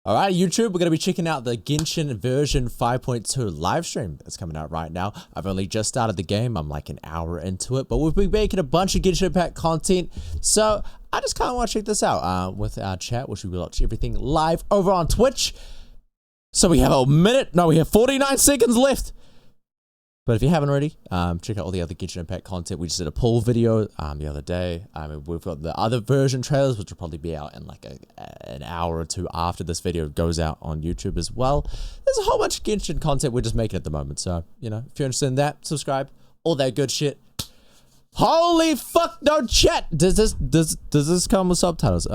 Alright, YouTube, we're going to be checking out the Genshin version 5.2 livestream that's coming out right now. I've only just started the game. I'm like an hour into it, but we'll be making a bunch of Genshin Impact content. So I just kind of want to check this out with our chat, which we will watch everything live over on Twitch. So we have a minute. No, we have 49 seconds left. But if you haven't already, check out all the other Genshin Impact content. We just did a poll video the other day. We've got the other version trailers, which will probably be out in like an hour or two after this video goes out on YouTube as well. There's a whole bunch of Genshin content we're just making at the moment. So, you know, if you're interested in that, subscribe. All that good shit. Holy fuck, no chat! Does this come with subtitles?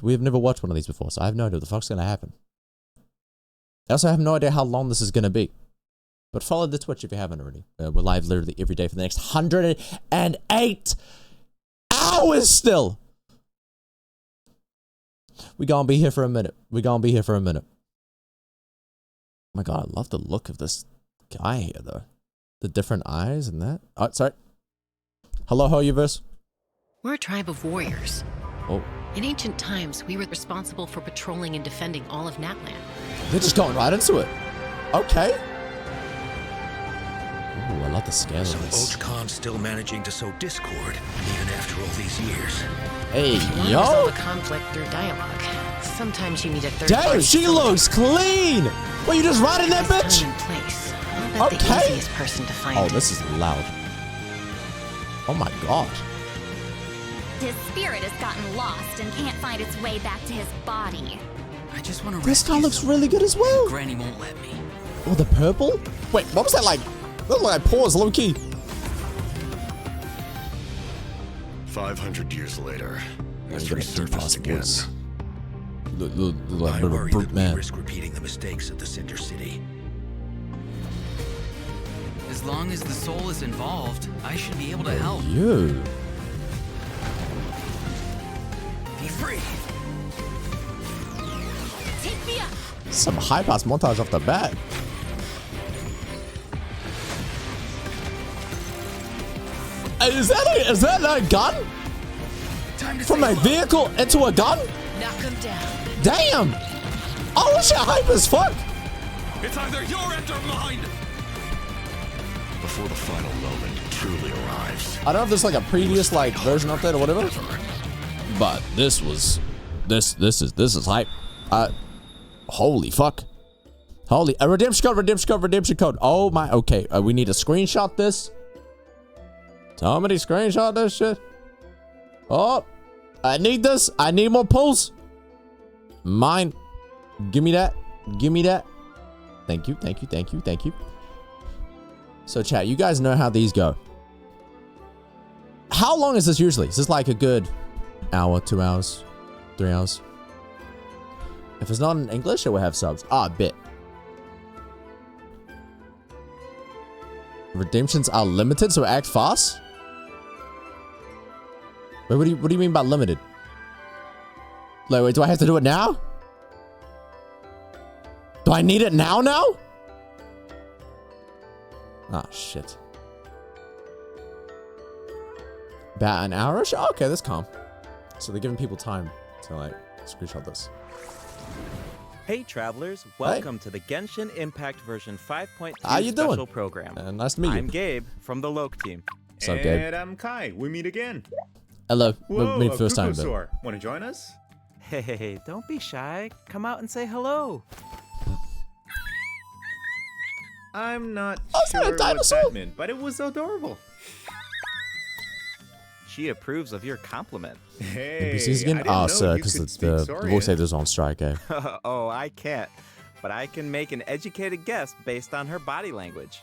We have never watched one of these before, so I have no idea what the fuck's gonna happen. I also have no idea how long this is gonna be. But follow the Twitch if you haven't already. We're live literally every day for the next 108 hours still. We're gonna be here for a minute. Oh my god, I love the look of this guy here though. The different eyes and that. Oh, sorry. Hello, Hoyoverse. We're a tribe of warriors. Oh. In ancient times, we were responsible for patrolling and defending all of Natlan. They're just going right into it. Okay. Ooh, I love the scale of this. Archon's still managing to sow discord, even after all these years. Hey, If you want to yo! resolve a conflict through dialogue, sometimes you need a third Damn, party. she looks clean! Well, you just riding that bitch? Time and place. I'll bet the Okay. easiest person to find. Oh, this is loud. Oh my god. His spirit has gotten lost and can't find its way back to his body. I just want to This guy looks really good as well. Granny won't let me. Oh, the purple? Wait, what was that like? Looked like pause, low key. 500 years later, Let me mystery get a deep surfaced ass again. voice. Look like a I little worry brute that man. we risk repeating the mistakes of the Cinder City. As long as the soul is involved, I should be able to help. You. Be free. Take me up! Some high pass montage off the bat. Is that a gun? Time to From a say vehicle into a gun? Knock him down. Damn! Oh, this shit hype as fuck! It's either your end or mine! Before the final moment truly arrives. I don't know if there's like a previous like version update or whatever, but this is hype. Holy fuck! Holy redemption code. Oh my. Okay, we need to screenshot this. Somebody screenshot this shit. Oh, I need this. I need more pulls. Mine. Give me that. Give me that. Thank you. Thank you. Thank you. Thank you. So chat, you guys know how these go. How long is this usually? Is this like a good hour, 2 hours, 3 hours? If it's not in English, it will have subs. Ah, bit. Redemptions are limited, so act fast? Wait, what do you mean by limited? Like, wait, do I have to do it now? Do I need it now? Ah, shit. About an hour-ish? Oh, okay, that's calm. So they're giving people time to, like, screenshot this. Hey travelers, welcome to the Genshin Impact version 5.2 How you special doing? program. Nice to meet you. I'm Gabe from the Loke team. What's up, Gabe? And I'm Kai. We meet again. Hello. Whoa, Meet first time, but Cuckoosaur. Want to join us? Hey, don't be shy. Come out and say hello. I'm not Oh, is that a sure what dinosaur? that meant, but it was adorable. She approves of your compliment. Hey, NPCs again? I didn't Oh, know sir, you because could the speak voice Saurian. actor's on strike, eh? Oh, I can't. But I can make an educated guess based on her body language.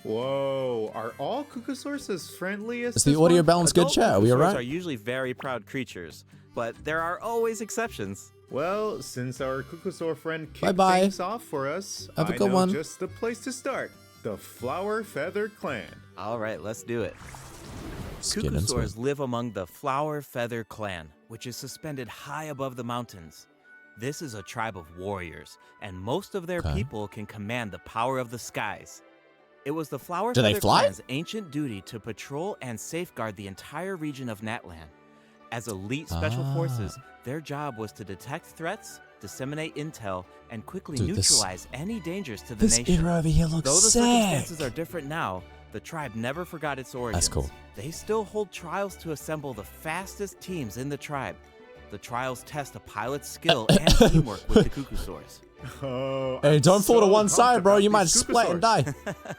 Whoa, are all Cuckoosaurs as friendly as Is the this audio one? balance good, Adult chat? Are we Cuckoosaurs alright? are usually very proud creatures, but there are always exceptions. Well, since our Cuckoosaur friend kicked Bye-bye. things off for us, Have a I good know one. just the place to start. The Flower Feather Clan. All right, let's do it. Let's get into it. Cuckoosaurs live among the Flower Feather Clan, which is suspended high above the mountains. This is a tribe of warriors, and most of their Okay. people can command the power of the skies. It was the Flower Do they Feather fly? Clan's ancient duty to patrol and safeguard the entire region of Natlan. As elite special forces, their job was to detect threats, disseminate intel, and quickly Dude, neutralize any dangers to the This nation. era over here looks Though the sick. circumstances are different now, the tribe never forgot its origins. That's cool. They still hold trials to assemble the fastest teams in the tribe. The trials test a pilot's skill and teamwork with the Cuckoosaurs. Oh, Hey, I'm don't fall to so one pumped side, bro. about You might these split and die. Cuckoosaurs.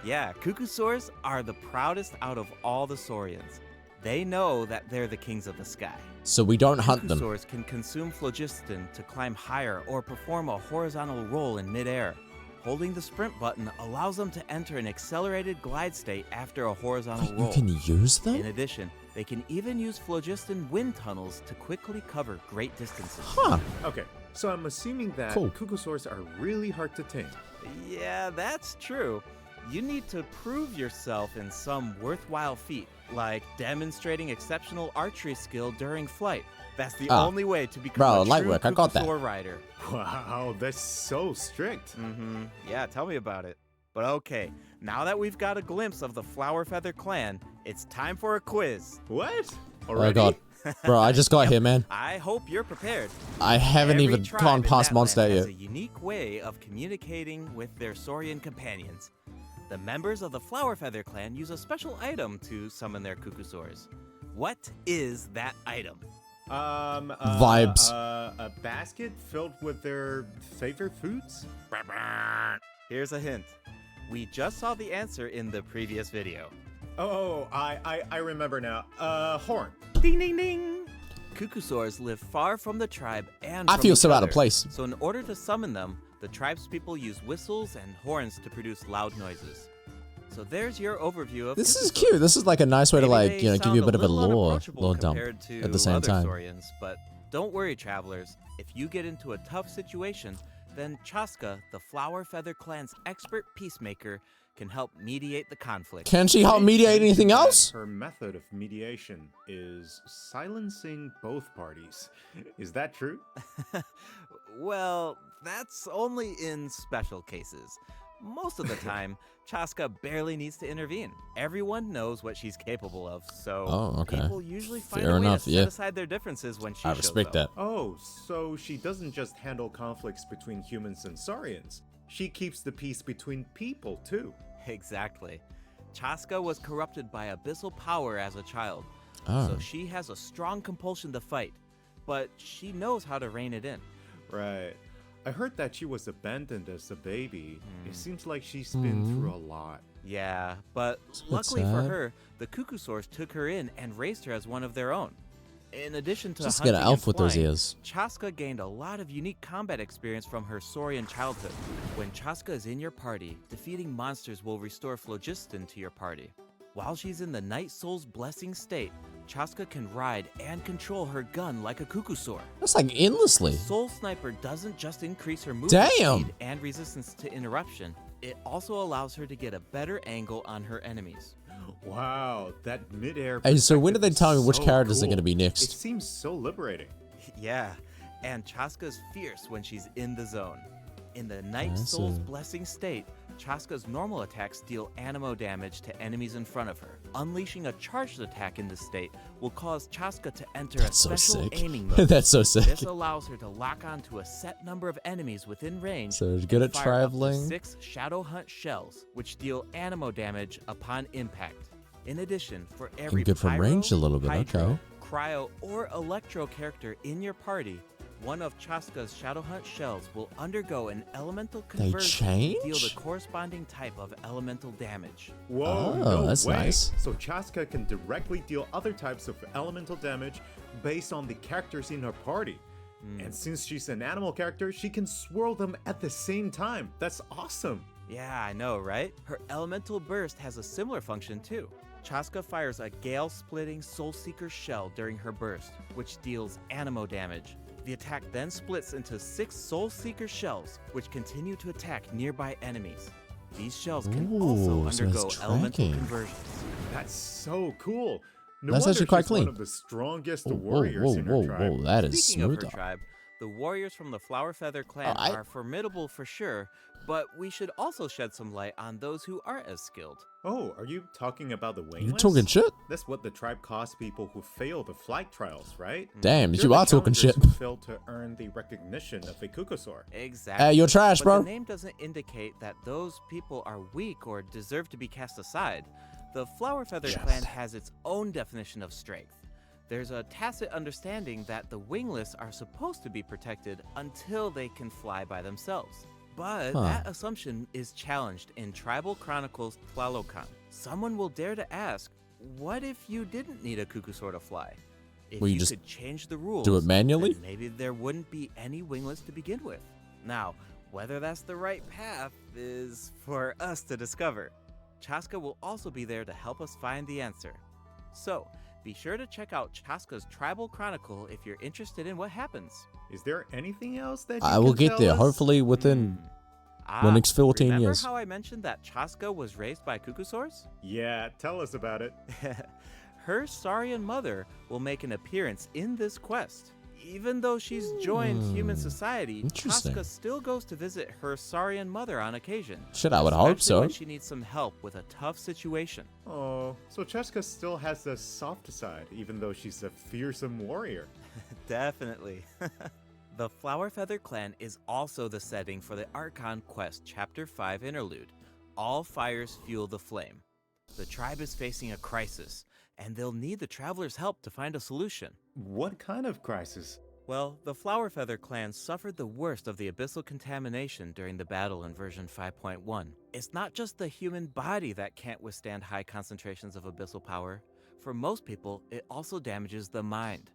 Yeah, Cuckoosaurs are the proudest out of all the Saurians. They know that they're the kings of the sky. So we don't hunt them. Cuckoosaurs can consume phlogiston to climb higher or perform a horizontal roll in midair. Holding the sprint button allows them to enter an accelerated glide state after a horizontal Wait, roll. you can use In them? addition, they can even use phlogiston wind tunnels to quickly cover great distances. Huh. Okay, so I'm assuming that Cool. Cuckoosaurs are really hard to tame. Yeah, that's true. You need to prove yourself in some worthwhile feat, like demonstrating exceptional archery skill during flight. That's the only way to become Bro, a light true work, I got that. Cuckoosaur rider. Wow, that's so strict. Yeah, tell me about it. But okay, now that we've got a glimpse of the Flower Feather clan, it's time for a quiz. What? Oh Already? god. Bro, I just got here, man. I hope you're prepared. I haven't Every even tribe gone in past that land Mondstadt has yet. a unique way of communicating with their Saurian companions. The members of the Flower Feather clan use a special item to summon their Cuckoosaurs. What is that item? Vibes. A basket filled with their favorite foods? Here's a hint. We just saw the answer in the previous video. Oh, I remember now. Horn. Ding ding ding! Cuckoosaurs live far from the tribe and I from feel each so out of other. place. So in order to summon them, the tribespeople use whistles and horns to produce loud noises. So there's your overview of This is Cuckoosaurs. cute. This is like a nice way to Maybe like, they you know, give sound you a bit of a little lore unapproachable dump compared to at the same other time. Saurians, but don't worry, travelers. If you get into a tough situation, then Chasca, the Flower Feather clan's expert peacemaker, can help mediate the conflict. Can she help mediate anything else? Her method of mediation is silencing both parties. Is that true? Well, that's only in special cases. Most of the time, Chasca barely needs to intervene. Everyone knows what she's capable of, so Oh, okay. people usually find Fair a way enough, to yeah. set aside their differences when she I shows respect up. that. Oh, so she doesn't just handle conflicts between humans and Saurians. She keeps the peace between people, too. Exactly. Chasca was corrupted by abyssal power as a child, Oh. so she has a strong compulsion to fight, but she knows how to rein it in. Right. I heard that she was abandoned as a baby. It seems like she's been through a lot. Yeah, but That's luckily for sad. her, the Cuckoosaurs took her in and raised her as one of their own. In addition to Just hunting get an elf and with those flying, ears. Chasca gained a lot of unique combat experience from her Saurian childhood. When Chasca is in your party, defeating monsters will restore phlogiston to your party. While she's in the Night Soul's blessing state, Chasca can ride and control her gun like a Cuckoosaur. That's like endlessly. Soul Sniper doesn't just increase her movement Damn! speed and resistance to interruption, it also allows her to get a better angle on her enemies. Wow, that midair. Hey, so when did they perspective tell me is which so characters are cool. gonna be It next? seems so liberating. Yeah, and Chasca's fierce when she's in the zone. In the Night That's Soul's a- blessing state, Chasca's normal attacks deal animo damage to enemies in front of her. Unleashing a charged attack in this state will cause Chasca to enter That's a so special sick. aiming mode. That's so sick. This allows her to lock onto a set number of enemies within range. So good and at fire up to traveling. 6 Shadow Hunt shells, which deal animo damage upon impact. In addition, for every good from pyro, range a little bit, hydro, okay. cryo, or electro character in your party, one of Chasca's Shadow Hunt shells will undergo an elemental They conversion to deal change? the corresponding type of elemental damage. Whoa, Oh, no that's way. nice. So Chasca can directly deal other types of elemental damage based on the characters in her party. And since she's an animal character, she can swirl them at the same time. That's awesome. Yeah, I know, right? Her elemental burst has a similar function too. Chasca fires a gale-splitting Soulseeker shell during her burst, which deals animo damage. The attack then splits into 6 Soulseeker shells, which continue to attack nearby enemies. These shells can also Ooh, so undergo that's elemental tracking. conversions. That's so cool. No That's wonder actually quite she's clean. one of the strongest Whoa, warriors in her tribe. whoa, that is Speaking of smooth. her tribe, The warriors from the Flower Feather clan are formidable for sure, but we should also shed some light on those who aren't as skilled. Oh, are you talking about the wingless? You talking shit? That's what the tribe calls people who fail the flight trials, right? Damn, They're you the are talking shit. challengers who failed to earn the recognition of a Kukusaur. Exactly. Hey, you're trash, but bro. The name doesn't indicate that those people are weak or deserve to be cast aside. The Flower Feather clan has its own definition of strength. There's a tacit understanding that the wingless are supposed to be protected until they can fly by themselves. But that assumption is challenged in Tribal Chronicles Tlalocan. Someone will dare to ask, what if you didn't need a Kukusaur to fly? If Well, you you just could change the rules, do it manually? then maybe there wouldn't be any wingless to begin with. Now, whether that's the right path is for us to discover. Chasca will also be there to help us find the answer. So, be sure to check out Chasca's Tribal Chronicle if you're interested in what happens. Is there anything else that you I will can get tell there, us? hopefully within the next 14 remember years. how I mentioned that Chasca was raised by Kukusaurs? Yeah, tell us about it. Her Saurian mother will make an appearance in this quest. Even though she's joined human society, Interesting. Chasca still goes to visit her Saurian mother on occasion. Shit, I would hope especially so. when she needs some help with a tough situation. Oh, so Chasca still has a soft side, even though she's a fearsome warrior. Definitely. The Flower Feather clan is also the setting for the Archon Quest Chapter 5 interlude. All fires fuel the flame. The tribe is facing a crisis, and they'll need the traveler's help to find a solution. What kind of crisis? Well, the Flower Feather clan suffered the worst of the abyssal contamination during the battle in version 5.1. It's not just the human body that can't withstand high concentrations of abyssal power. For most people, it also damages the mind.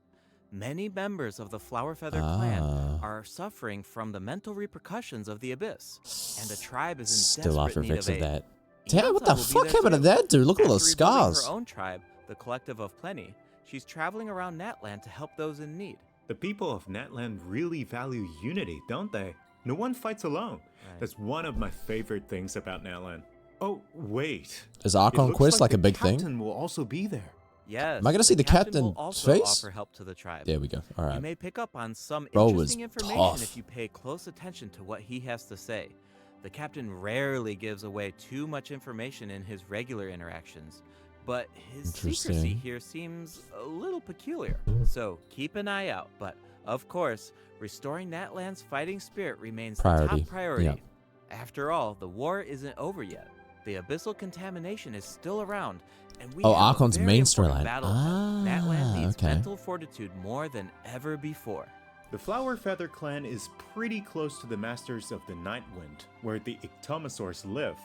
Many members of the Flower Feather clan are suffering from the mental repercussions of the abyss, and the tribe is in Still desperate after need fix of of aid. that. Damn, what Iota the will be fuck there happened to too. that dude? Look at all After those rebuilding scars. her own tribe, the Collective of Plenty, she's traveling around Natland to help those in need. The people of Natland really value unity, don't they? No one fights alone. That's one of my favorite things about Natland. Oh, wait. Is It Archon looks Quest like a the big thing? captain will also be there. Yes. Am I gonna see the captain will also face? offer help to the tribe. There we go. All You right. may pick up on some Bro was interesting information tough. if you pay close attention to what he has to say. The captain rarely gives away too much information in his regular interactions, but his secrecy Interesting. here seems a little peculiar. So keep an eye out. But of course, restoring Natland's fighting spirit remains the Priority. top priority. Yeah. After all, the war isn't over yet. The abyssal contamination is still around, and we Oh, have Archon's a very main important storyline. battle ahead. Natland needs Okay. mental fortitude more than ever before. The Flower Feather clan is pretty close to the Masters of the Night Wind, where the Ictomosaurs live.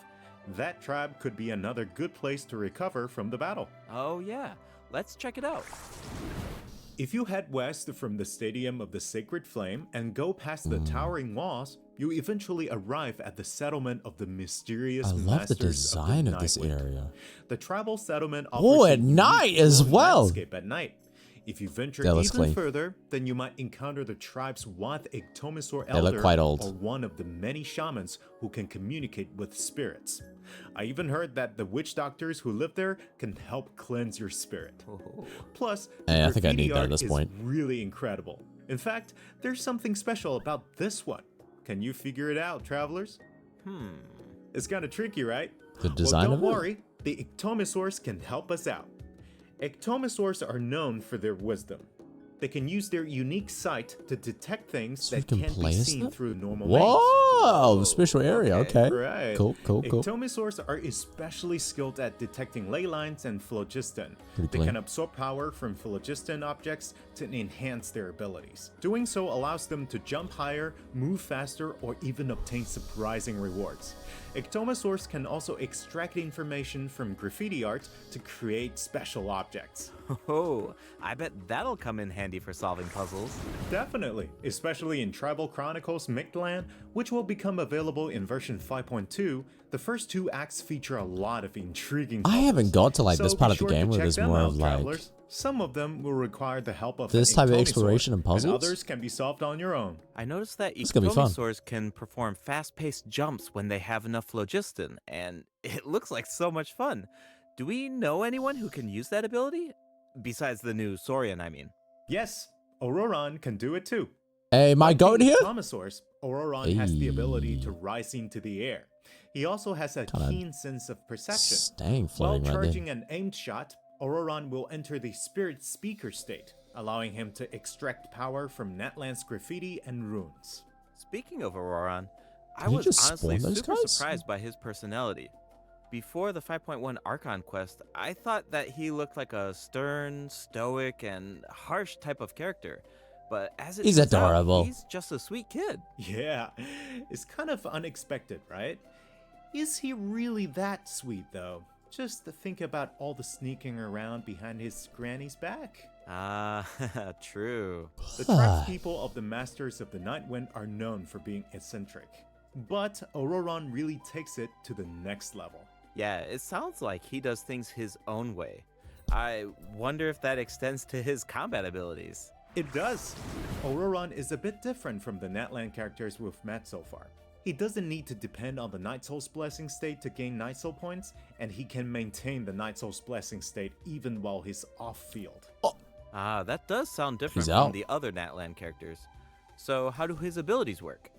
That tribe could be another good place to recover from the battle. Oh yeah, let's check it out. If you head west from the Stadium of the Sacred Flame and go past the towering walls, you eventually arrive at the settlement of the mysterious I love the Masters design of of the this Night Wind. area. The tribal settlement Oh, offers a at unique night as glowing well. landscape at night. If you venture That looks even clean. further, then you might encounter the tribe's one Ictomosaur They look elder quite old. or one of the many shamans who can communicate with spirits. I even heard that the witch doctors who live there can help cleanse your spirit. Plus, the Hey, I think I graffiti need that at art this is point. really incredible. In fact, there's something special about this one. Can you figure it out, travelers? It's kind of tricky, right? The design well, of don't it? worry, the Ictomosaurs can help us out. Ictomosaurs are known for their wisdom. They can use their unique sight to detect things So that you can can't play be as seen them? through normal means. Whoa! Special area. Okay. Right. Cool. Ictomosaurs are especially skilled at detecting ley lines and phlogiston. Pretty They clean. can absorb power from phlogiston objects to enhance their abilities. Doing so allows them to jump higher, move faster, or even obtain surprising rewards. Ictomosaurs can also extract information from graffiti art to create special objects. Oh, I bet that'll come in handy for solving puzzles. Definitely, especially in Tribal Chronicles Mictland, which will become available in version 5.2. The first two acts feature a lot of intriguing I puzzles. haven't got to like this So part be of the sure to game where check there's them more out, of like travelers. Some of them will require the help of this an type of Ictomosaur, exploration and puzzles? others can be solved on your own. I noticed that This is gonna be fun. Ictomosaurs can perform fast-paced jumps when they have enough phlogiston, and it looks like so much fun. Do we know anyone who can use that ability? Besides the new Saurian, I mean. Yes, Ororon can do it too. Hey, my goat here? Thomasaurus, Ororon has the ability to rise into the air. He also has a keen sense of perception. Staying While floating right charging there. an aimed shot, Ororon will enter the spirit speaker state, allowing him to extract power from Natlan's graffiti and runes. Speaking of Ororon, I Did he was just honestly spawn those super guys? surprised by his personality. Before the 5.1 Archon Quest, I thought that he looked like a stern, stoic, and harsh type of character. But as it He's turns out, adorable. he's just a sweet kid. Yeah, it's kind of unexpected, right? Is he really that sweet, though? Just to think about all the sneaking around behind his granny's back. Ah, true. The tribespeople of the Masters of the Nightwind are known for being eccentric. But Ororon really takes it to the next level. Yeah, it sounds like he does things his own way. I wonder if that extends to his combat abilities. It does. Ororon is a bit different from the Natlan characters we've met so far. He doesn't need to depend on the Night Soul's Blessing state to gain Night Soul points, and he can maintain the Night Soul's Blessing state even while he's off-field. Ah, that does sound different He's from out. the other Natlan characters. So how do his abilities work?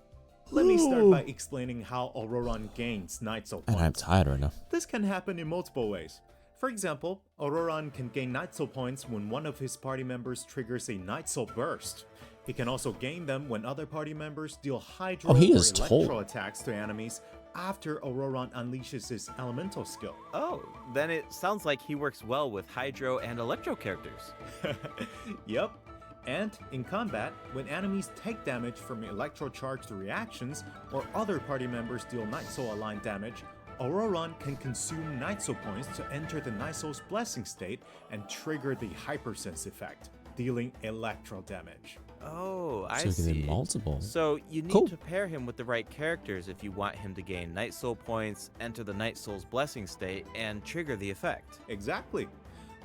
Let me start by explaining how Ororon gains Night Soul And I'm points. tired right now. This can happen in multiple ways. For example, Ororon can gain Night Soul points when one of his party members triggers a Night Soul burst. He can also gain them when other party members deal Hydro Oh, he or is Electro tall. attacks to enemies after Ororon unleashes his elemental skill. Oh, then it sounds like he works well with Hydro and Electro characters. Yep. And in combat, when enemies take damage from electro-charged reactions or other party members deal Night Soul aligned damage, Ororon can consume Night Soul points to enter the Night Soul's Blessing state and trigger the Hypersense effect, dealing electro damage. Oh, I So he can do see. multiple. So you need Cool. to pair him with the right characters if you want him to gain Night Soul points, enter the Night Soul's Blessing state, and trigger the effect. Exactly.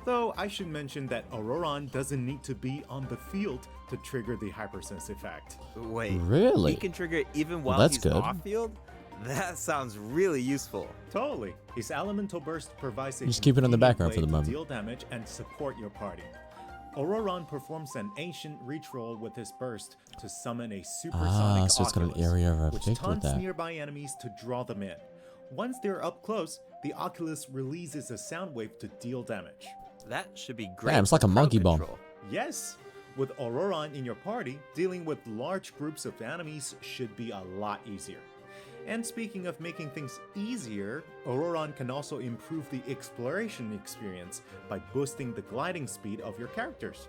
Though I should mention that Ororon doesn't need to be on the field to trigger the Hypersense effect. Wait, Really? he can trigger it even while that's he's good. off-field? That sounds really useful. Totally. His elemental burst provides a Just keep it in the convenient background way for the to moment. deal damage and support your party. Ororon performs an ancient reach roll with his burst to summon a supersonic so it's got an Oculus, area of which effect with taunts that. nearby enemies to draw them in. Once they're up close, the Oculus releases a sound wave to deal damage. That should be great. Damn, it's like for a monkey crowd bomb. control. Yes, with Ororon in your party, dealing with large groups of enemies should be a lot easier. And speaking of making things easier, Ororon can also improve the exploration experience by boosting the gliding speed of your characters.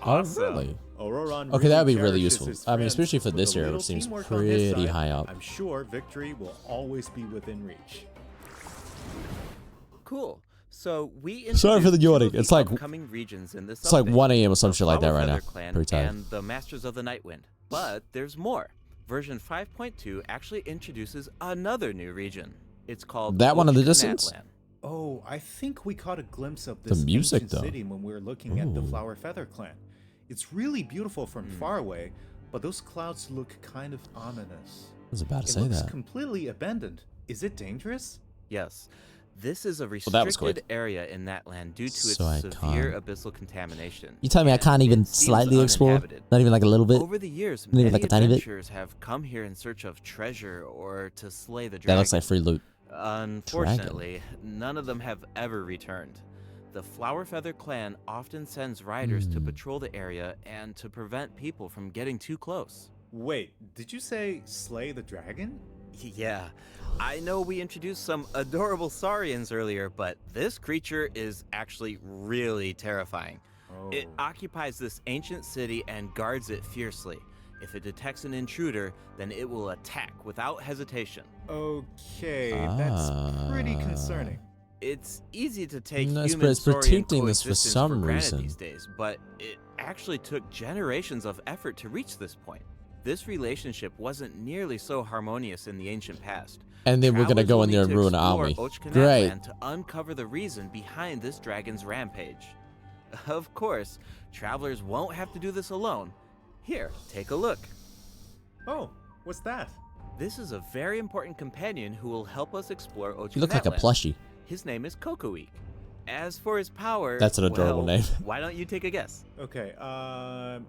Oh, really? Ororon Okay, that would be really cherishes useful. his I mean, friends. especially for With this a area, little which seems teamwork on his pretty side, high up. I'm sure victory will always be within reach. Cool. So we Sorry for the introduced two yawning. of It's the like- upcoming regions in this It's like update. 1 a.m. or some The shit like that right now. Flowerfeather Clan Pretty tired. and the Masters of the Nightwind. But there's more. Version 5.2 actually introduces another new region. It's called That one in the Ochkanatlan. distance? Oh, I think we caught a glimpse of The this music, ancient though. city when we were looking at the Ooh. Flower Feather clan. It's really beautiful from far away, but those clouds look kind of ominous. I was about to It say looks that. completely abandoned. Is it dangerous? Yes. This is a that was restricted quick. area in that land due to its So I severe can't. abyssal contamination. You tell me I and can't even it seems slightly explore? uninhabited. Not even like a little bit? Over the years, Not even many like a tiny bit? adventurers have come here in search of treasure or to slay the That dragon. looks like free loot. Unfortunately, none of them have ever returned. The Flowerfeather clan often sends riders to patrol the area and to prevent people from getting too close. Wait, did you say slay the dragon? Yeah, I know we introduced some adorable saurians earlier, but this creature is actually really terrifying. It occupies this ancient city and guards it fiercely. If it detects an intruder, then it will attack without hesitation. Okay, that's pretty concerning. It's easy to take No, it's- human but it's saurian protecting this for coexistence some granted reason. these days, but it actually took generations of effort to reach this point. This relationship wasn't nearly so harmonious in the ancient past. And then we're gonna Travelers go will in need there and to ruin an explore army. Ochkanatlan Great. to uncover the reason behind this dragon's rampage. Of course, travelers won't have to do this alone. Here, take a look. Oh, what's that? This is a very important companion who will help us explore Ochkanatlan. You look like a plushie. His name is Kokoik. As for his power, That's an adorable well, name. Why don't you take a guess? Okay,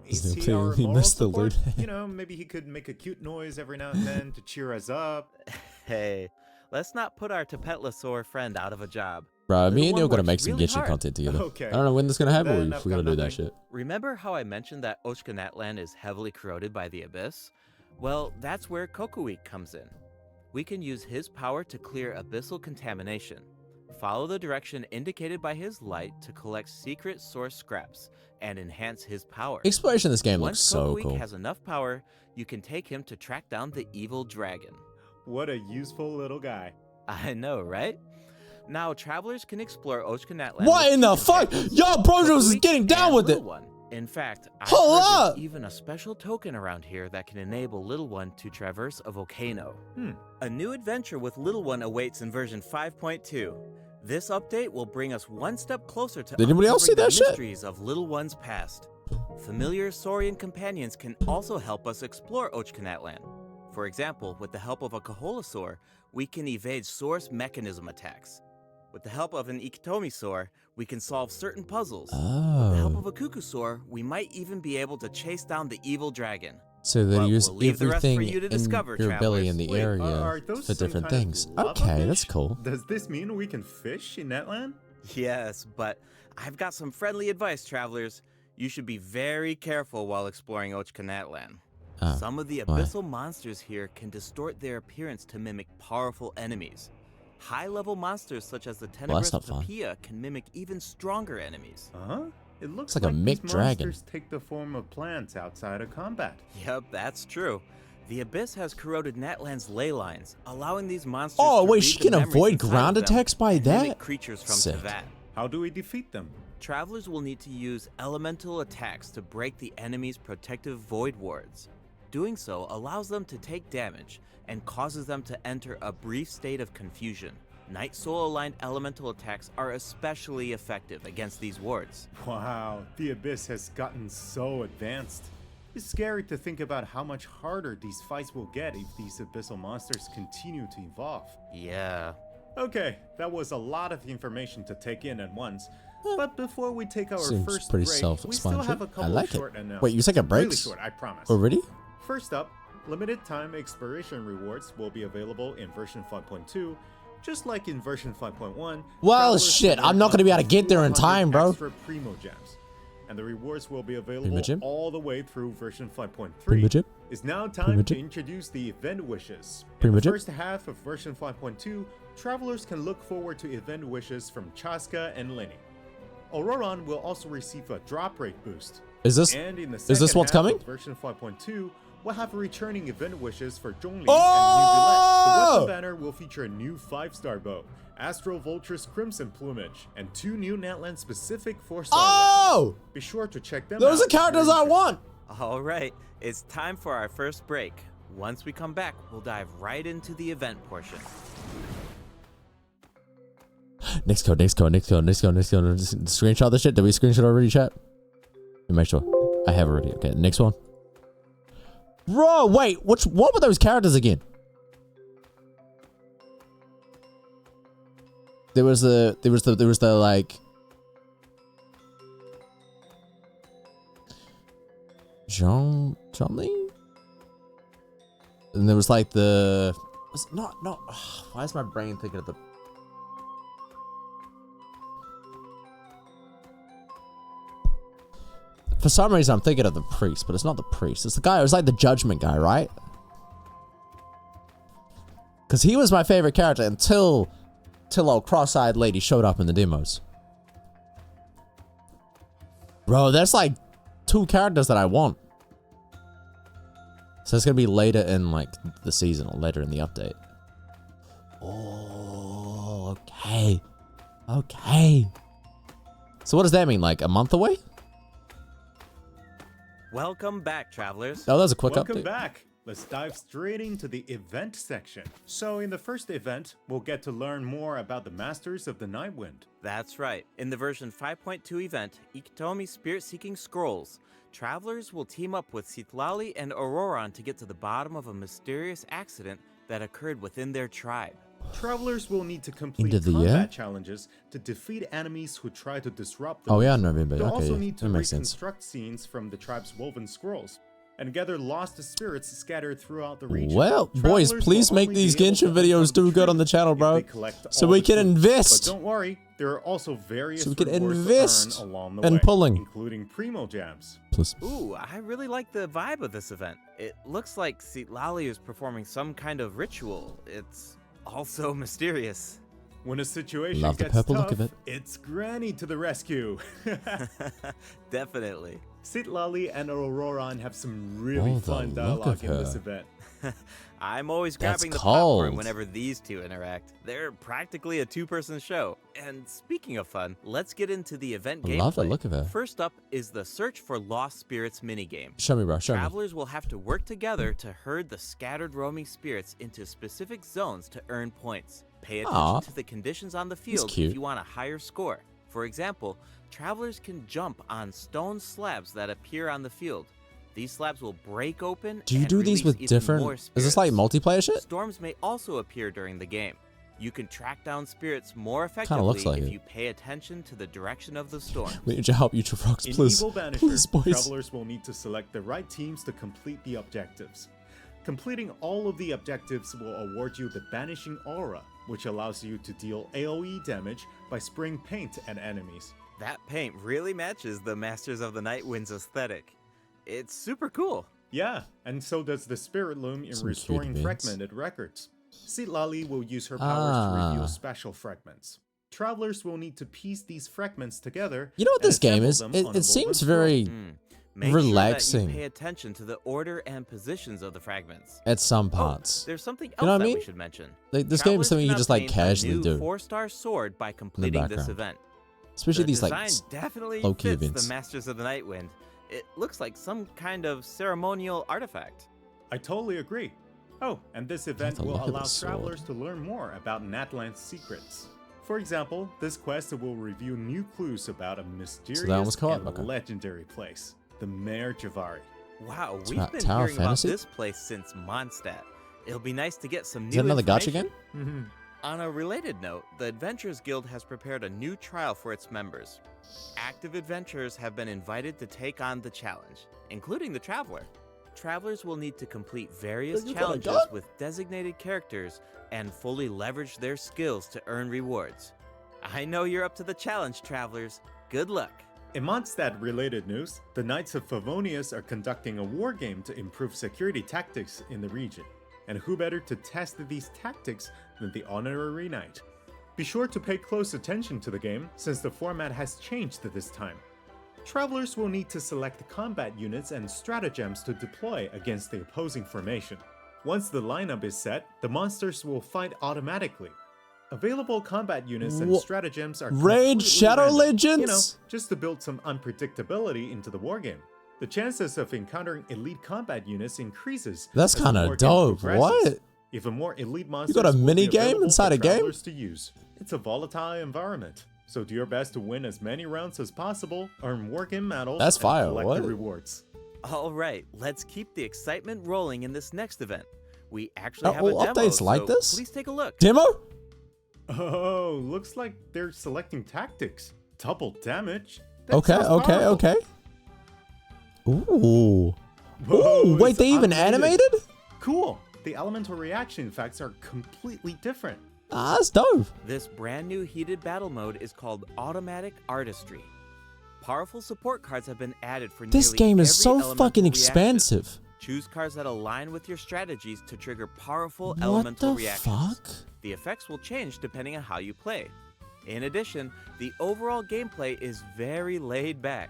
He's is no he our clue. He moral missed the support? loot. You know, maybe he could make a cute noise every now and then to cheer us up. Hey, let's not put our Tapetlosaur friend out of a job. Bro, me Little and you are one gonna works make some really Genshin hard. content together. Okay. I don't know when this is gonna happen, Then but I've we're gonna got do that nothing. shit. Remember how I mentioned that Ochkanatlan is heavily corroded by the Abyss? Well, that's where Kokuik comes in. We can use his power to clear abyssal contamination. Follow the direction indicated by his light to collect secret source scraps and enhance his power. Exploration in this game Once looks so Kokuik cool. has enough power, you can take him to track down the evil dragon. What a useful little guy. I know, right? Now, travelers can explore Ochkanatlan. What with in the two fuck? companions, Yo, Brojo is Kokuik getting down and with it. Little One. In fact, I Hold heard up! there's even a special token around here that can enable Little One to traverse a volcano. A new adventure with Little One awaits in version 5.2. This update will bring us one step closer to Did anybody else see uncovering that the shit? mysteries of Little One's past. Familiar Saurian companions can also help us explore Ochkanatlan. For example, with the help of a Kaholasaur, we can evade source mechanism attacks. With the help of an Ikitomisaur, we can solve certain puzzles. With the help Oh. of a Kukusaur, we might even be able to chase down the evil dragon. So they But use we'll leave the rest for everything you to in discover, your belly in the Wait, area are those for some different kind of things. lava Okay, that's fish? cool. Does this mean we can fish in Netland? Yes, but I've got some friendly advice, travelers. You should be very careful while exploring Ochkanatlan. Oh, Some of the why? abyssal monsters here can distort their appearance to mimic powerful enemies. High-level monsters such as the Tenebrous not fun. Papilla can mimic even stronger enemies. Huh? It looks It's like a these mixed dragon. monsters take the form of plants outside of combat. Yep, that's true. The Abyss has corroded Natlan's ley lines, allowing these monsters Oh, to wait, read she the can memories avoid inside ground of them attacks by and mimic that? creatures from Sick. Tevat. How do we defeat them? Travelers will need to use elemental attacks to break the enemy's protective void wards. Doing so allows them to take damage and causes them to enter a brief state of confusion. Night Soul aligned elemental attacks are especially effective against these wards. Wow, the Abyss has gotten so advanced. It's scary to think about how much harder these fights will get if these abyssal monsters continue to evolve. Yeah. Okay, that was a lot of information to take in at once. But before we take our Seems first pretty break, we still self-explanatory. have a I couple like of short it. announcements. Wait, you taking Really breaks? short, I promise. Already? First up, limited time exploration rewards will be available in version 5.2, just like in version 5.1. Well, travelers shit, can I'm not gonna be able to earn get there in 400 time, bro. Extra Primo Gems. And the rewards will be available Gem? all the way through version 5.3. Primo Gem? It's now time Primo to Gem? introduce the event wishes. Primo In the Gem? first half of version 5.2, travelers can look forward to event wishes from Chasca and Lenny. Ororon will also receive a drop rate boost. Is this And in the is this second what's half coming? of version 5.2, we'll have returning event wishes for Zhongli Oh! and New Villette. The weapon banner will feature a new 5-star bow, Astro Vulture's Crimson Plumage, and 2 new Natland specific 4-star Oh! weapons. Be sure to check them Those out. are characters I want. All right, it's time for our first break. Once we come back, we'll dive right into the event portion. Next code. Screenshot this shit. Did we screenshot already, chat? Let me make sure. I have already. Okay, next one. Bro, wait. What were those characters again? There was the like Zhongli? And there was like the was it not why is my brain thinking of the For some reason, I'm thinking of the priest, but it's not the priest. It's the guy. It was like the judgment guy, right? Because he was my favorite character until old cross-eyed lady showed up in the demos. Bro, there's like 2 characters that I want. So it's gonna be later in like the season or later in the update. Oh, okay. Okay. So what does that mean? Like a month away? Welcome back, travelers. Oh, that was a quick Welcome update. back. Let's dive straight into the event section. So in the first event, we'll get to learn more about the Masters of the Nightwind. That's right. In the version 5.2 event, Ikitomi Spirit-Seeking Scrolls, travelers will team up with Citlali and Ororon to get to the bottom of a mysterious accident that occurred within their tribe. Travelers will need to complete End of the combat year? challenges to defeat enemies who try to disrupt them. Oh yeah, I remember. They'll Okay, also yeah, need to that makes sense. reconstruct scenes from the tribe's woven scrolls and gather lost spirits scattered throughout the region. Well, boys, Travelers please will make only these be able Genshin to videos uncover do good on the truth channel, if bro. they collect So all we the can truth. invest. But don't worry, there are also various So we can rewards invest to earn along the in way, pulling. including primo jams. Plus, Ooh, I really like the vibe of this event. It looks like Citlali is performing some kind of ritual. It's also mysterious. When a situation Love the gets purple tough, look of it. it's Granny to the rescue. Definitely. Citlali and Ororon have some really Oh, the fun look dialogue of in this her. event. I'm always That's grabbing the popcorn cold. whenever these two interact. They're practically a two-person show. And speaking of fun, let's get into the event I gameplay. love the look of her. First up is the Search for Lost Spirits minigame. show me, bro. Show me. Travelers will have to work together to herd the scattered roaming spirits into specific zones to earn points. Pay attention Aw. to the conditions on the field cute. if you want a higher score. For example, travelers can jump on stone slabs that appear on the field. These slabs will break open. Do you and do these release with even different? more Is this like spirits. multiplayer shit? Storms may also appear during the game. You can track down spirits more Kinda effectively looks like if it. you pay attention to the direction of the storm. We need your help, you Frogs, In please. Evil Banisher, Please, boys. travelers will need to select the right teams to complete the objectives. Completing all of the objectives will award you the Banishing Aura, which allows you to deal AoE damage by spraying paint at enemies. That paint really matches the Masters of the Night Wind's aesthetic. It's super cool. Yeah, and so does the Spirit Loom in Some cute restoring events. fragmented records. Citlali will use her powers to Ah. reveal special fragments. Travelers will need to piece these fragments together. You know what and this game assemble is? them It, on a it seems woven very Make relaxing sure that you pay attention to the order and positions of the fragments. at some Oh, parts. there's something else know what I that mean? we should mention. Like, this game is Travelers something you can just like obtain a casually new do, 4-star sword by completing this background. event. especially The these like design definitely low-key fits events. the Masters of the Night Wind. It looks like some kind of ceremonial artifact. I totally agree. Oh, and this event the will look of allow the sword. travelers to learn more about Natlan's secrets. For example, this quest will review new clues about a mysterious was co-op? and Okay. legendary place, the Mare Javari. Wow, It's we've not been Tower hearing about Fantasy? this place since Mondstadt. It'll be nice to get some new Is that another gacha information. game? On a related note, the Adventurers Guild has prepared a new trial for its members. Active adventurers have been invited to take on the challenge, including the Traveler. Travelers will need to complete various You got a challenges gun? with designated characters and fully leverage their skills to earn rewards. I know you're up to the challenge, Travelers. Good luck. In Mondstadt-related news, the Knights of Favonius are conducting a war game to improve security tactics in the region. And who better to test these tactics than the Honorary Knight? Be sure to pay close attention to the game, since the format has changed this time. Travelers will need to select combat units and stratagems to deploy against the opposing formation. Once the lineup is set, the monsters will fight automatically. Available combat units and Wha- stratagems are Raid completely Shadow random, Legends? You know, just to build some unpredictability into the wargame. The chances of encountering elite combat units increases. That's as the kinda wargame dope. progresses. What? Even more elite monsters got a will be mini game available inside for a game? travelers to use. It's a volatile environment, so do your best to win as many rounds as possible, earn wargame medals, That's and fire, collect what? the rewards. All right, let's keep the excitement rolling in this next event. We actually have a oh, demo, updates like so this? please take a look. Demo? Oh, looks like they're selecting tactics. Double damage? That Okay, sounds okay, powerful. okay. Ooh. Whoa, Ooh, wait, it's they even updated. animated? Cool. The elemental reaction effects are completely different. Ah, that's dope. This brand new heated battle mode is called Automatic Artistry. Powerful support cards have been added for This nearly game is every so elemental fucking reaction. expansive. Choose cards that align with your strategies to trigger powerful What elemental the reactions. fuck? The effects will change depending on how you play. In addition, the overall gameplay is very laid back.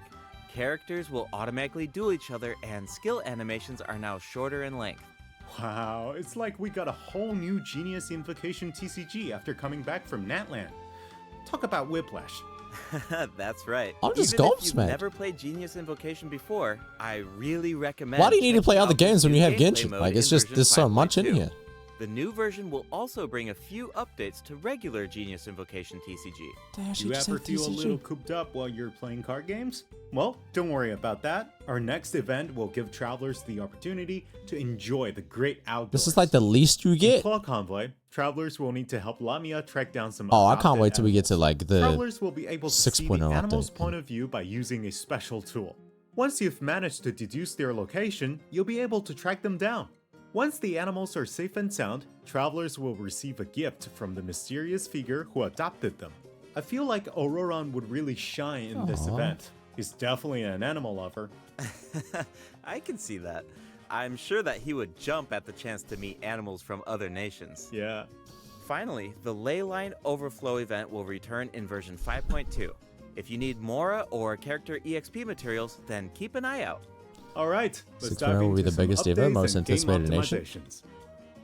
Characters will automatically duel each other, and skill animations are now shorter in length. Wow, it's like we got a whole new Genius Invocation TCG after coming back from Natlan. Talk about whiplash. That's right. I'm just Even if you've gobsmacked. never played Genius Invocation before, I really recommend. Why do you need to checking play other out this games when you new have gameplay Genshin? mode Like, it's in just, version there's so much in 5.2. here. The new version will also bring a few updates to regular Genius Invocation TCG. You ever feel a little cooped up while you're playing card games? Well, don't worry about that. Our next event will give travelers the opportunity to enjoy the great outdoors. This is like the least you In get. Claw Convoy, travelers will need to help Lamia track down some Oh, I adopted can't wait till we get to animals. like the Travelers will be able to see the 6.0 animal's update. point of view by using a special tool. Once you've managed to deduce their location, you'll be able to track them down. Once the animals are safe and sound, travelers will receive a gift from the mysterious figure who adopted them. I feel like Ororon would really shine in this event. He's definitely an animal lover. I can see that. I'm sure that he would jump at the chance to meet animals from other nations. Yeah. Finally, the Leyline Overflow event will return in version 5.2. If you need Mora or character EXP materials, then keep an eye out. Alright, let's 6.0 dive will be into the some biggest ever, updates most and game anticipated nation. optimizations.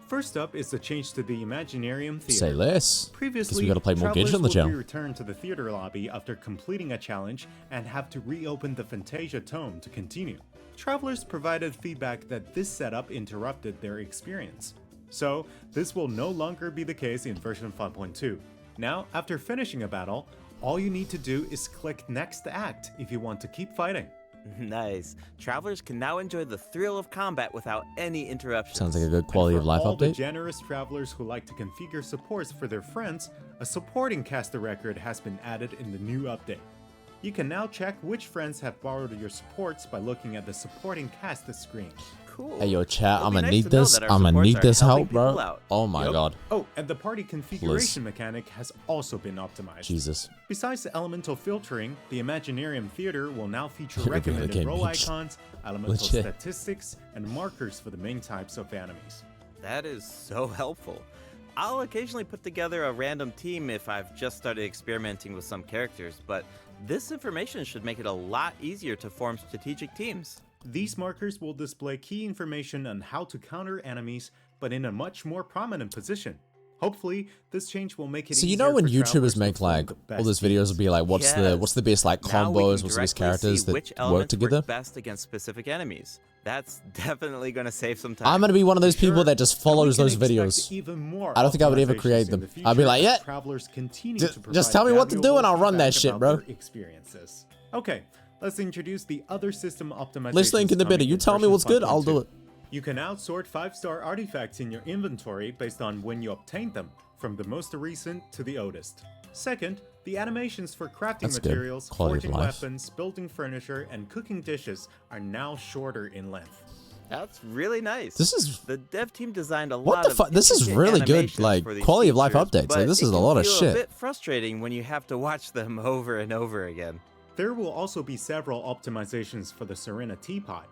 First up is the change to the Imaginarium Theater. Say less. Because Previously, we gotta play more travelers Genshin on the would channel. be returned to the theater lobby after completing a challenge and have to reopen the Fantasia Tome to continue. Travelers provided feedback that this setup interrupted their experience. So, this will no longer be the case in version 5.2. Now, after finishing a battle, all you need to do is click Next Act if you want to keep fighting. Nice. Travelers can now enjoy the thrill of combat without any interruptions. Sounds like a good quality And of for life all the update. generous travelers who like to configure supports for their friends, a supporting caster record has been added in the new update. You can now check which friends have borrowed your supports by looking at the supporting cast screen. Cool. Hey yo, chat, It'll I'm be gonna nice need to know this. that our I'm gonna supports need are this helping help, people bro. out. Oh my Yup. god. Oh, and the party configuration mechanic has also been optimized. Jesus. Besides the elemental filtering, the Imaginarium Theater will now feature You're being recommended okay, row bitch. icons, elemental Legit. statistics, and markers for the main types of enemies. That is so helpful. I'll occasionally put together a random team if I've just started experimenting with some characters, but this information should make it a lot easier to form strategic teams. These markers will display key information on how to counter enemies, but in a much more prominent position. Hopefully, this change will make it So you easier know when for travelers YouTubers make to form like the all best those videos teams. will be like, what's the best like Now we combos, can what's the best directly characters see that which work elements together? best against specific enemies. That's definitely going to save some time. I'm gonna be one of those people Sure, that just and we follows can those expect videos. even more I don't think I would ever optimizations create in them. the I'll be future like, as yeah, travelers continue just to provide tell me what to do and I'll run valuable that shit, feedback bro. about their experiences. Okay, let's introduce the other system optimizations. Let's link in the coming video. You tell me version what's good, I'll 5.2. do it. You can outsort 5-star artifacts in your inventory based on when you obtained them, from the most recent to the oldest. Second, the animations for crafting That's good. materials, Quality of forging life. weapons, building furniture, and cooking dishes are now shorter in length. That's really nice. This is the dev team designed a What lot the of fuck? This is intricate really good, animations like, for these quality of life features, updates. Like, but this it is a can lot of feel shit. A bit frustrating when you have to watch them over and over again. There will also be several optimizations for the Serena Teapot.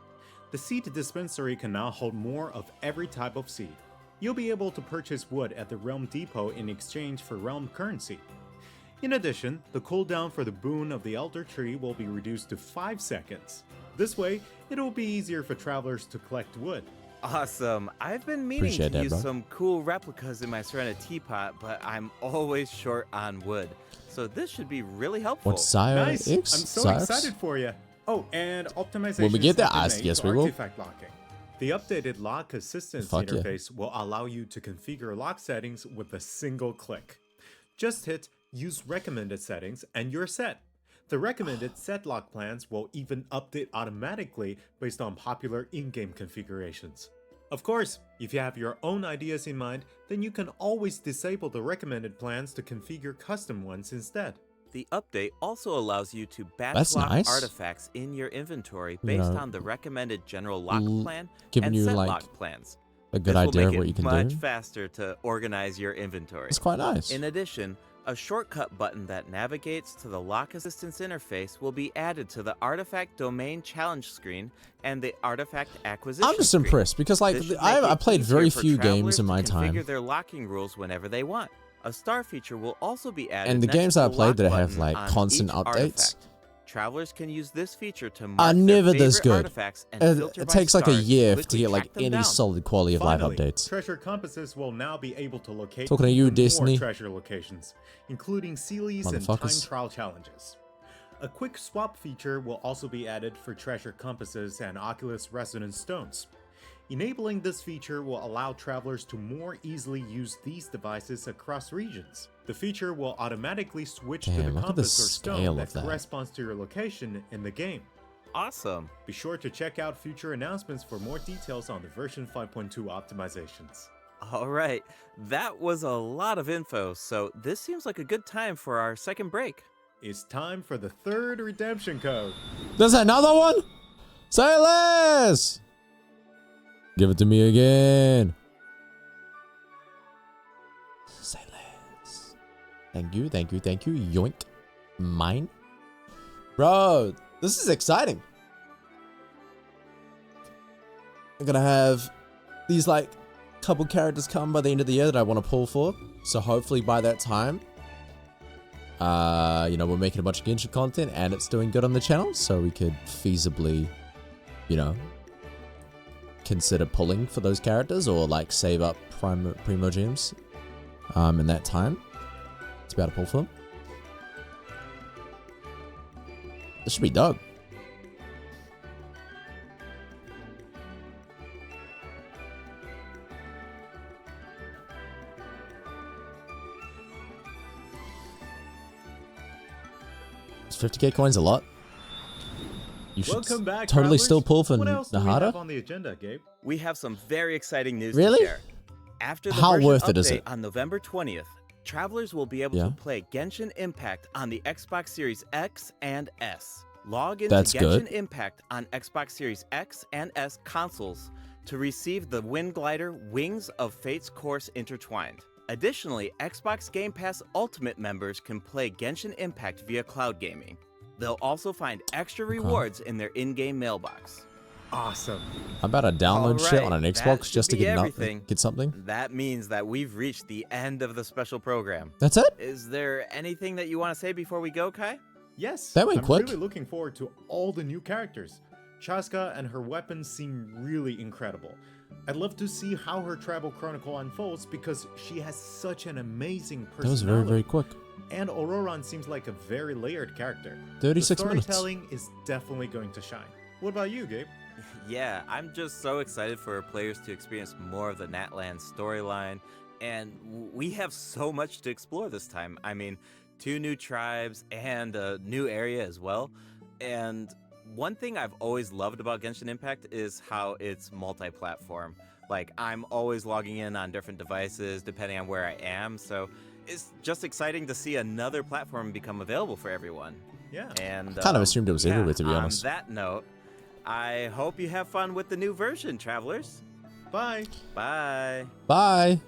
The seed dispensary can now hold more of every type of seed. You'll be able to purchase wood at the Realm Depot in exchange for Realm currency. In addition, the cooldown for the boon of the Elder Tree will be reduced to 5 seconds. This way, it will be easier for travelers to collect wood. Awesome. I've been meaning Appreciate to that, use bro. some cool replicas in my Serena Teapot, but I'm always short on wood. So this should be really helpful. What's Sire Nice! X? I'm so Sire X? excited for you. Oh, and optimizations When we get there, have been made yes, to we will. artifact locking. The updated lock assistance Fuck yeah. interface will allow you to configure lock settings with a single click. Just hit Use Recommended Settings and you're set. The recommended set lock plans will even update automatically based on popular in-game configurations. Of course, if you have your own ideas in mind, then you can always disable the recommended plans to configure custom ones instead. The update also allows you to batch That's lock nice. artifacts in your inventory You based know, on the recommended general lock plan giving and you, set like, lock plans. A good This will idea make of what it you can much do. faster to organize your inventory. It's quite nice. In addition, a shortcut button that navigates to the Lock Assistance interface will be added to the Artifact Domain Challenge screen and the Artifact Acquisition I'm just screen. impressed because like This should I make it played easier very for few travelers games in to my configure time. their locking rules whenever they want. A star feature will also be added And the next games to that I the played lock that have, button like, on constant each updates artifact. Travelers can use this feature to mark are their never this favorite good. artifacts and filter It by takes like a stars year to quickly get like track them any down. solid quality of life Finally, updates. treasure compasses will now be able to locate Talking to you, even Disney. more treasure locations, including Sealies and time Motherfuckers. trial challenges. A quick swap feature will also be added for treasure compasses and Oculus Resonance stones. Enabling this feature will allow travelers to more easily use these devices across regions. The feature will automatically switch to Damn, the look at the compass or scale stone of that that. corresponds to your location in the game. Awesome. Be sure to check out future announcements for more details on the version 5.2 optimizations. All right, that was a lot of info, so this seems like a good time for our second break. It's time for the third redemption code. There's another one? Say less! Give it to me again. Say less. Thank you, thank you, thank you. Yoink. Mine. Bro, this is exciting. I'm gonna have these like couple characters come by the end of the year that I want to pull for. So hopefully by that time, you know, we're making a bunch of Genshin content and it's doing good on the channel. So we could feasibly, you know, consider pulling for those characters or like save up primo gems in that time to be able to pull for them. This should be dope. Is 50k coins a lot? You should Welcome back, totally travelers. still pull for What else do we have Nahara. on the agenda, Gabe? We have some very exciting news Really? to share. After the How version worth it update is it? on November 20th, travelers will be able Yeah. to play Genshin Impact on the Xbox Series X and S. Log into That's Genshin good. Impact on Xbox Series X and S consoles to receive the Wind Glider Wings of Fate's Course Intertwined. Additionally, Xbox Game Pass Ultimate members can play Genshin Impact via cloud gaming. They'll also find extra rewards in their in-game mailbox. Awesome. I'm about to download shit on an Alright, that Xbox should just to be get everything. get something. That means that we've reached the end of the special program. That's it? Is there anything that you want to say before we go, Kai? Yes, That went I'm quick. really looking forward to all the new characters. Chasca and her weapons seem really incredible. I'd love to see how her travel chronicle unfolds because she has such an amazing personality. That was very, very quick. And Ororon seems like a very layered character. 36 the minutes. storytelling is definitely going to shine. What about you, Gabe? Yeah, I'm just so excited for players to experience more of the Natlan storyline, and we have so much to explore this time. I mean, 2 new tribes and a new area as well. And one thing I've always loved about Genshin Impact is how it's multi-platform. Like, I'm always logging in on different devices depending on where I am, so it's just exciting to see another platform become available for everyone. Yeah. And Kind of assumed it was yeah, everywhere, to be honest. On that note, I hope you have fun with the new version, travelers. Bye. Bye. Bye.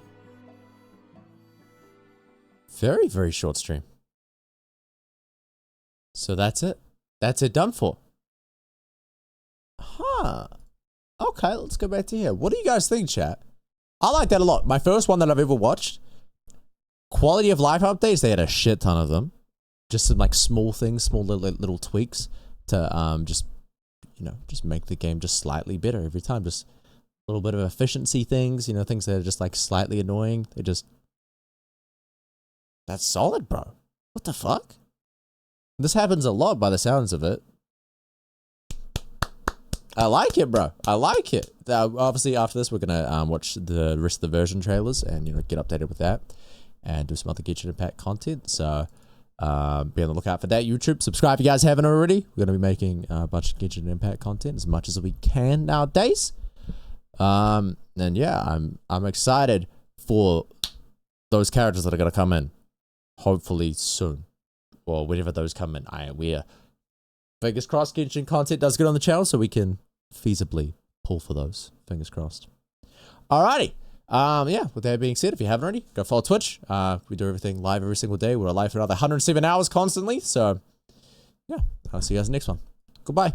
Very, very short stream. So that's it. That's it done for. Huh. Okay, let's go back to here. What do you guys think, chat? I like that a lot. My first one that I've ever watched. Quality of life updates, they had a shit ton of them. Just some like small things, small little tweaks to just, you know, just make the game just slightly better every time. Just a little bit of efficiency things, you know, things that are just like slightly annoying. They just, that's solid, bro. What the fuck? This happens a lot by the sounds of it. I like it, bro. I like it. Obviously, after this, we're gonna watch the rest of the version trailers and, you know, get updated with that and do some other Genshin Impact content. So be on the lookout for that. YouTube, subscribe if you guys haven't already. We're gonna be making a bunch of Genshin Impact content as much as we can nowadays. And yeah, I'm excited for those characters that are gonna come in, hopefully soon, or whenever those come in. We're fingers crossed Genshin content does good on the channel so we can feasibly pull for those. Fingers crossed. Alrighty. Yeah, with that being said, if you haven't already, go follow Twitch. We do everything live every single day. We're live for another 107 hours constantly. So, yeah, I'll see you guys in the next one. Goodbye.